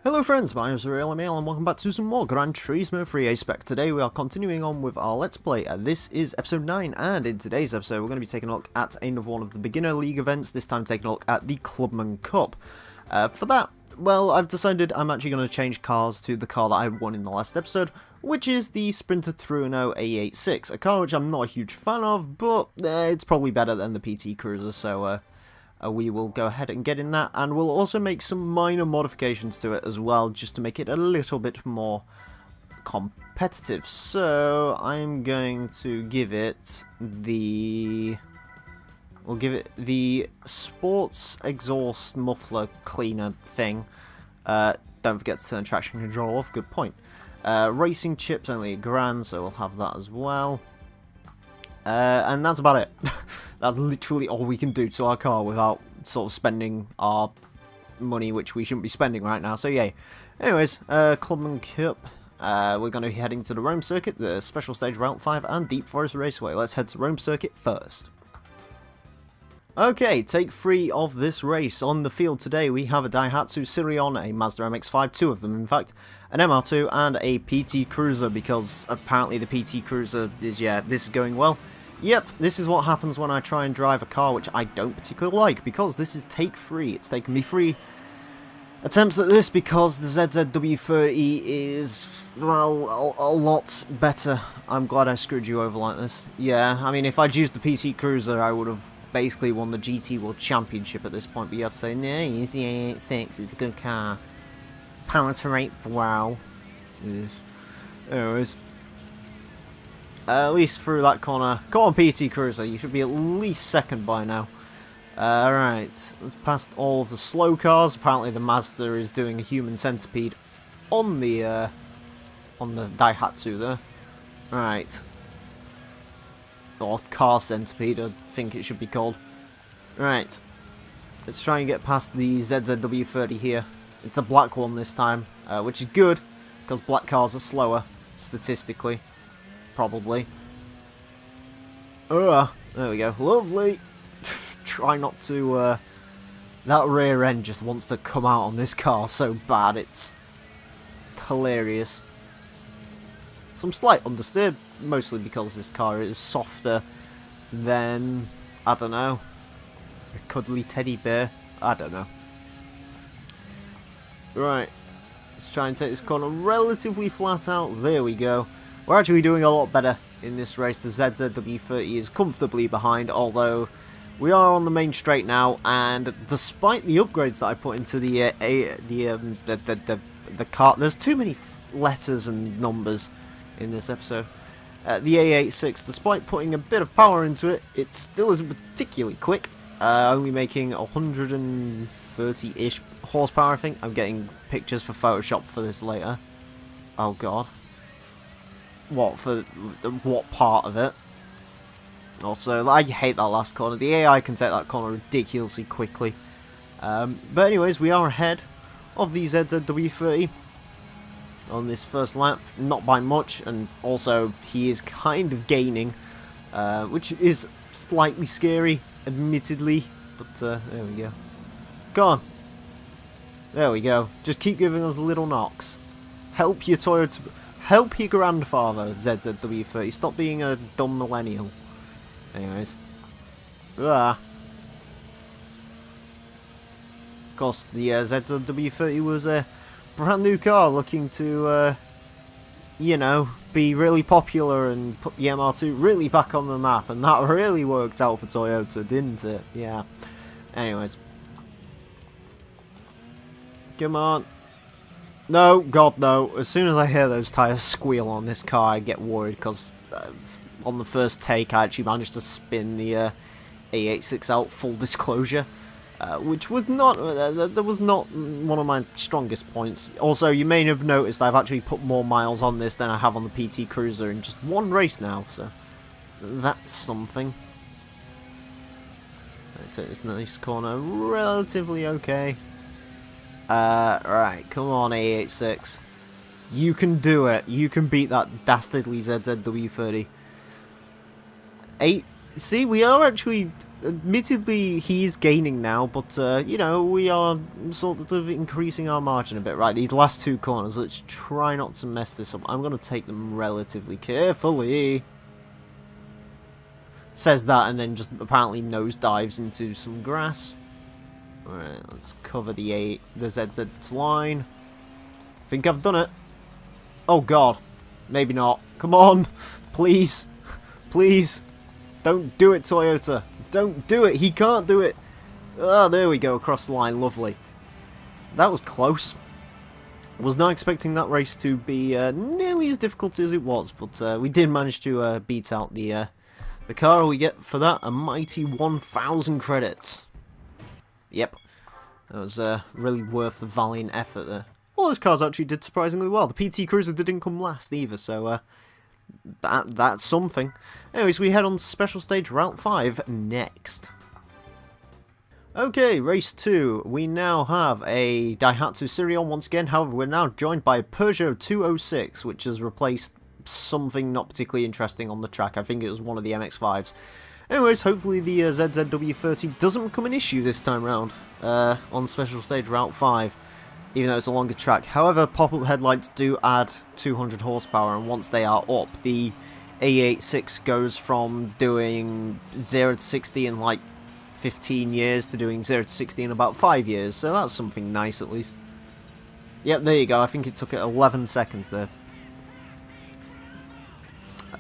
Hello friends, my name is Emile and welcome back to some more Gran Turismo for A-Spec. Today we are continuing on with our Let's Play. This is episode 9, and in today's episode we're going to be taking a look at another one of the beginner league events, this time taking a look at the Clubman Cup. For that, well, I've decided I'm actually going to change cars to the car that I won in the last episode, which is the Sprinter Trueno A86, a car which I'm not a huge fan of, but it's probably better than the PT Cruiser, so we will go ahead and get in that, and we'll also make some minor modifications to it as well, just to make it a little bit more competitive. So I'm going to give it the... we'll give it the sports exhaust muffler cleaner thing. Don't forget to turn traction control off, good point. Racing chips only a grand, so we'll have that as well. And that's about it. That's literally all we can do to our car without sort of spending our money, which we shouldn't be spending right now, so yay. Anyways, Clubman Cup, we're going to be heading to the Rome Circuit, the Special Stage Route 5 and Deep Forest Raceway. Let's head to Rome Circuit first. Okay, take 3 of this race. On the field today we have a Daihatsu Sirion, a Mazda MX-5, 2 of them in fact, an MR2 and a PT Cruiser, because apparently the PT Cruiser is, yeah, this is going well. Yep, this is what happens when I try and drive a car which I don't particularly like, because this is take 3. It's taken me 3 attempts at this because the ZZW30 is, well, a lot better. I'm glad I screwed you over like this. Yeah, I mean, if I'd used the PT Cruiser, I would have basically won the GT World Championship at this point, but you have to say, no, it's the A86, it's a good car. Power to rate, wow. Yes. Anyways. At least through that corner. Come on, PT Cruiser, you should be at least second by now. Alright, let's past all of the slow cars. Apparently the Mazda is doing a human centipede on the Daihatsu there. Right. Or car centipede, I think it should be called. Right. Let's try and get past the ZZW30 here. It's a black one this time, which is good, because black cars are slower, statistically. Probably. There we go. Lovely. Try not to, that rear end just wants to come out on this car so bad, it's hilarious. Some slight understeer, mostly because this car is softer than, I don't know, a cuddly teddy bear. I don't know. Right. Let's try and take this corner relatively flat out. There we go. We're actually doing a lot better in this race. The ZZW30 is comfortably behind, although we are on the main straight now, and despite the upgrades that I put into the car, there's too many letters and numbers in this episode. The A86, despite putting a bit of power into it, it still isn't particularly quick, only making 130-ish horsepower, I think. I'm getting pictures for Photoshop for this later. Oh god. What, for what part of it? Also, I hate that last corner. The AI can take that corner ridiculously quickly. But anyways, we are ahead of the ZZW30 on this first lap. Not by much, and also he is kind of gaining, which is slightly scary, admittedly. But there we go. Go on. There we go. Just keep giving us little knocks. Help your Toyota... help your grandfather, ZZW30. Stop being a dumb millennial. Anyways. Of course, the ZZW30 was a brand new car looking to, you know, be really popular and put the MR2 really back on the map. And that really worked out for Toyota, didn't it? Yeah. Anyways. Come on. No, God no. As soon as I hear those tyres squeal on this car, I get worried, because on the first take I actually managed to spin the A86 out, full disclosure, which was not, that was not one of my strongest points. Also, you may have noticed I've actually put more miles on this than I have on the PT Cruiser in just one race now, so that's something. I take this nice corner relatively okay. Right, come on A86. You can do it. You can beat that dastardly ZZW30. See, we are actually, admittedly, he's gaining now, but, you know, we are sort of increasing our margin a bit. Right, these last two corners, let's try not to mess this up. I'm going to take them relatively carefully. Says that and then just apparently nosedives into some grass. Alright, let's cover the ZZ's line. Think I've done it. Oh god. Maybe not. Come on. Please. Please. Don't do it, Toyota. Don't do it. He can't do it. Ah, there we go. Across the line. Lovely. That was close. Was not expecting that race to be nearly as difficult as it was, but we did manage to beat out the car. We get for that a mighty 1,000 credits. Yep. That was really worth the valiant effort there. All those cars actually did surprisingly well. The PT Cruiser didn't come last either, so that's something. Anyways, we head on to Special Stage Route 5 next. Okay, Race 2. We now have a Daihatsu Sirion once again. However, we're now joined by a Peugeot 206, which has replaced something not particularly interesting on the track. I think it was one of the MX-5s. Anyways, hopefully the ZZW30 doesn't become an issue this time round on Special Stage Route 5, even though it's a longer track. However, pop-up headlights do add 200 horsepower, and once they are up, the A86 goes from doing 0 to 60 in like 15 years to doing 0 to 60 in about 5 years, so that's something nice at least. Yep, there you go. I think it took it 11 seconds there.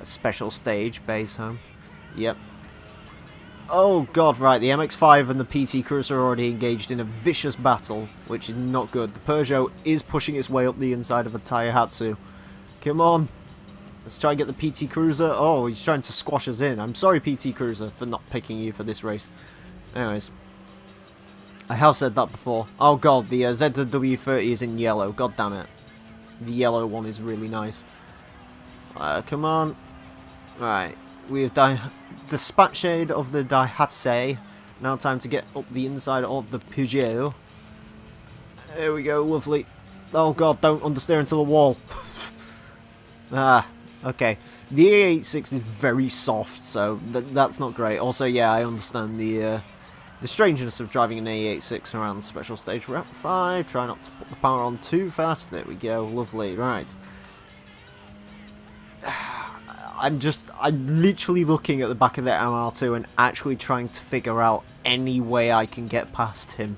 Special stage, base home. Yep. Oh god, right, the MX-5 and the PT Cruiser are already engaged in a vicious battle, which is not good. The Peugeot is pushing its way up the inside of a Daihatsu. Come on. Let's try and get the PT Cruiser. Oh, he's trying to squash us in. I'm sorry, PT Cruiser, for not picking you for this race. Anyways. I have said that before. Oh god, the ZZW30 is in yellow. God damn it. The yellow one is really nice. Come on. Right. We have dispatched shade of the Daihatsu. Now time to get up the inside of the Peugeot. There we go, lovely. Oh god, don't understeer into the wall. Okay. The A86 is very soft, so that's not great. Also, yeah, I understand the strangeness of driving an A86 around Special Stage Route 5. Try not to put the power on too fast. There we go, lovely. Right. I'm literally looking at the back of the MR2 and actually trying to figure out any way I can get past him.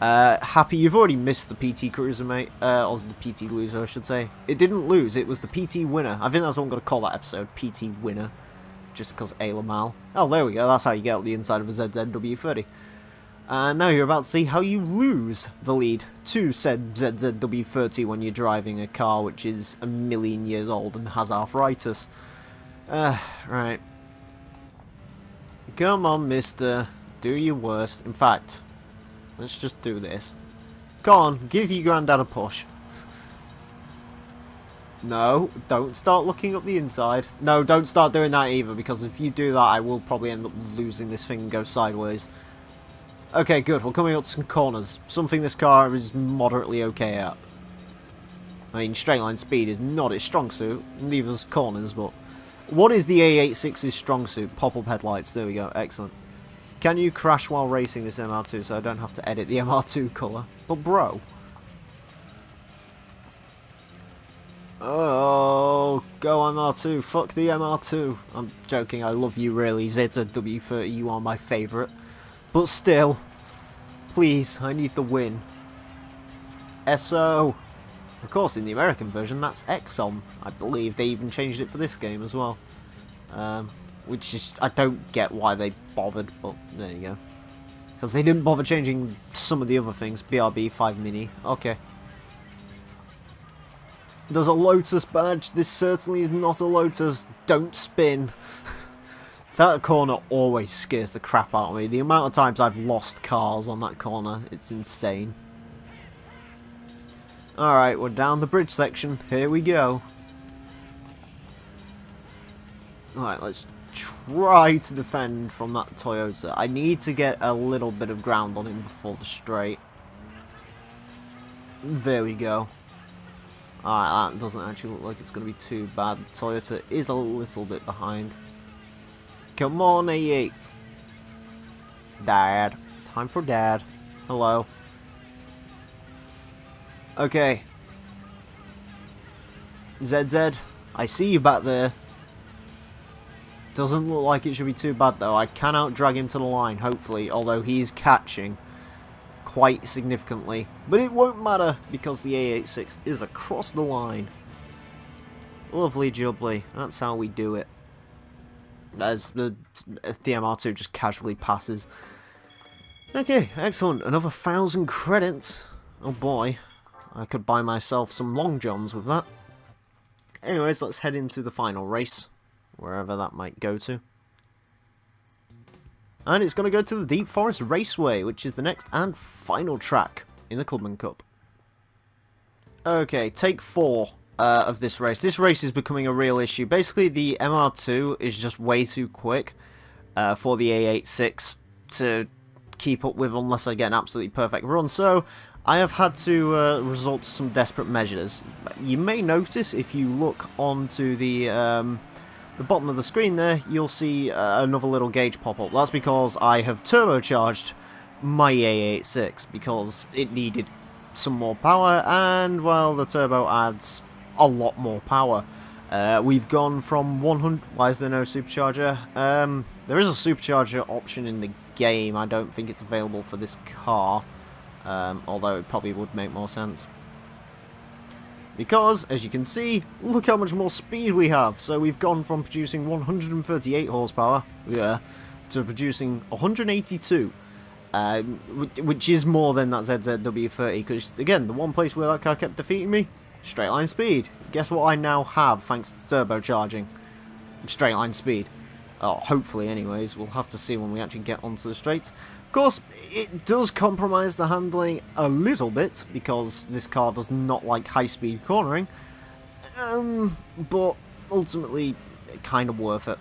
Happy, you've already missed the PT Cruiser, mate. Or the PT Loser, I should say. It didn't lose, it was the PT Winner. I think that's what I'm going to call that episode, PT Winner. Just because Emile. Oh, there we go, that's how you get up the inside of a ZZW30. Now you're about to see how you lose the lead to said ZZW30 when you're driving a car which is a million years old and has arthritis. Right. Come on, mister. Do your worst. In fact, let's just do this. Come on, give your granddad a push. No, don't start looking up the inside. No, don't start doing that either, because if you do that, I will probably end up losing this thing and go sideways. Okay, good. We're coming up to some corners. Something this car is moderately okay at. I mean, straight line speed is not its strong suit. Neither is corners, but... What is the A86's strong suit? Pop-up headlights. There we go. Excellent. Can you crash while racing this MR2 so I don't have to edit the MR2 colour? But bro... Oh, go MR2. Fuck the MR2. I'm joking. I love you, really. ZZW30, you are my favourite. But still, please, I need the win. SO. Of course, in the American version, that's Exxon. I believe they even changed it for this game as well. Which is, I don't get why they bothered, but there you go. Because they didn't bother changing some of the other things. BRB 5 Mini. Okay. There's a Lotus badge. This certainly is not a Lotus. Don't spin. That corner always scares the crap out of me. The amount of times I've lost cars on that corner, it's insane. Alright, we're down the bridge section. Here we go. Alright, let's try to defend from that Toyota. I need to get a little bit of ground on him before the straight. There we go. Alright, that doesn't actually look like it's going to be too bad. The Toyota is a little bit behind. Come on, A8. Dad. Time for Dad. Hello. Okay. ZZ, I see you back there. Doesn't look like it should be too bad though. I can out-drag him to the line, hopefully, although he's catching quite significantly. But it won't matter because the A86 is across the line. Lovely jubbly. That's how we do it. As the MR2 just casually passes. Okay, excellent. Another 1,000 credits. Oh boy. I could buy myself some long johns with that. Anyways, let's head into the final race. Wherever that might go to. And it's going to go to the Deep Forest Raceway, which is the next and final track in the Clubman Cup. Okay, take 4 of this race. This race is becoming a real issue. Basically, the MR2 is just way too quick for the A86 to keep up with unless I get an absolutely perfect run. So, I have had to resort to some desperate measures. You may notice if you look onto the bottom of the screen there, you'll see another little gauge pop up. That's because I have turbocharged my A86 because it needed some more power, and well, the turbo adds a lot more power. We've gone from 100. Why is there no supercharger? There is a supercharger option in the game. I don't think it's available for this car, although it probably would make more sense. Because, as you can see, look how much more speed we have. So we've gone from producing 138 horsepower, to producing 182, which is more than that ZZW30. Because, again, the one place where that car kept defeating me, straight line speed. Guess what I now have, thanks to turbocharging? Straight line speed. Oh, hopefully, anyways. We'll have to see when we actually get onto the straights. Of course, it does compromise the handling a little bit, because this car does not like high-speed cornering, but ultimately, kind of worth it,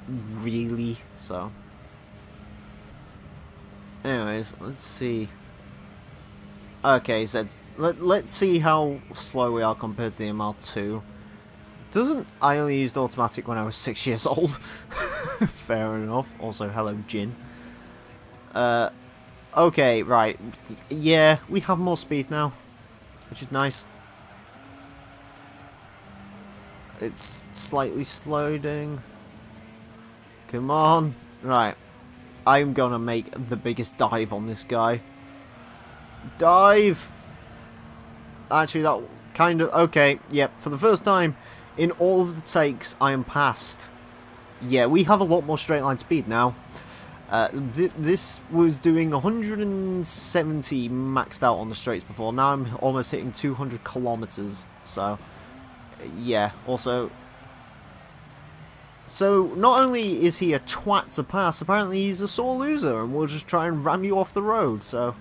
really, so. Anyways, let's see. Okay, so let's see how slow we are compared to the MR2. I only used automatic when I was 6 years old. Fair enough. Also, hello, Jin. Okay, right. Yeah, we have more speed now, which is nice. It's slightly slowing. Come on. Right. I'm gonna make the biggest dive on this guy. Dive! Actually, that kind of... Okay, yep. For the first time in all of the takes, I am past. Yeah, we have a lot more straight line speed now. This was doing 170 maxed out on the straights before. Now I'm almost hitting 200 kilometers. So, yeah. Also, so not only is he a twat to pass, apparently he's a sore loser, and we'll just try and ram you off the road. So,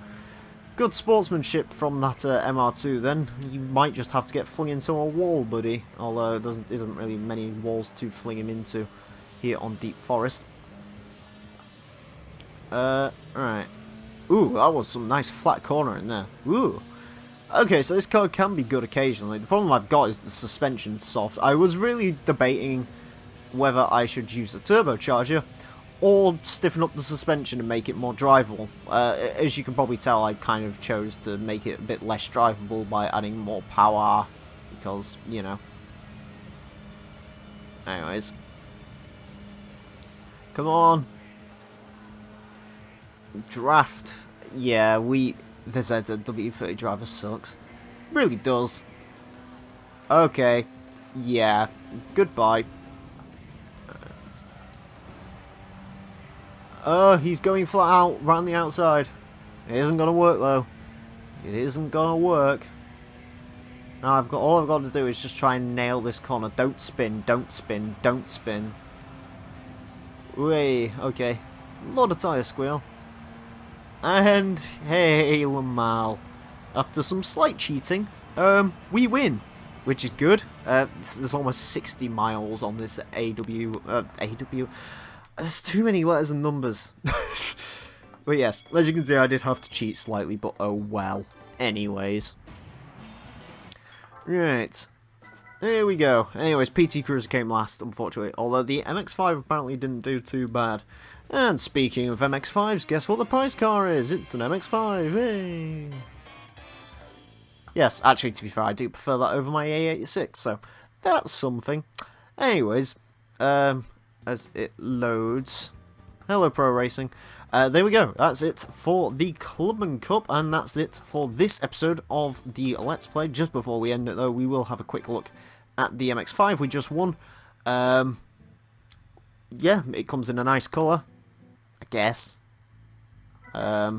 good sportsmanship from that MR2. Then you might just have to get flung into a wall, buddy. Although there isn't really many walls to fling him into here on Deep Forest. Alright. Ooh, that was some nice flat corner in there. Ooh. Okay, so this car can be good occasionally. The problem I've got is the suspension soft. I was really debating whether I should use a turbocharger or stiffen up the suspension and make it more drivable. As you can probably tell, I kind of chose to make it a bit less drivable by adding more power, because, you know. Anyways. Come on. Draft. Yeah, the ZZW30 driver sucks. Really does. Okay. Yeah. Goodbye. He's going flat out, round the outside. It isn't gonna work though. It isn't gonna work. Now all I've got to do is just try and nail this corner. Don't spin, don't spin, don't spin. Way, okay. Lot of tyre squeal. And hey, Emile. After some slight cheating, we win, which is good. There's almost 60 miles on this AW. There's too many letters and numbers. But yes, as you can see, I did have to cheat slightly, but oh well. Anyways. Right. Here we go. Anyways, PT Cruiser came last, unfortunately, although the MX-5 apparently didn't do too bad. And speaking of MX-5s, guess what the prize car is? It's an MX-5, hey! Yes, actually, to be fair, I do prefer that over my A86, so that's something. Anyways, as it loads... Hello, Pro Racing. There we go. That's it for the Clubman Cup, and that's it for this episode of the Let's Play. Just before we end it, though, we will have a quick look at the MX-5 we just won. Yeah, it comes in a nice colour, I guess. Yeah,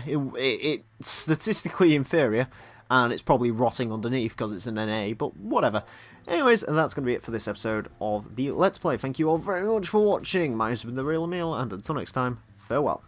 it's statistically inferior, and it's probably rotting underneath because it's an NA, but whatever. Anyways, and that's going to be it for this episode of the Let's Play. Thank you all very much for watching. My name's been The Real Emile, and until next time, farewell.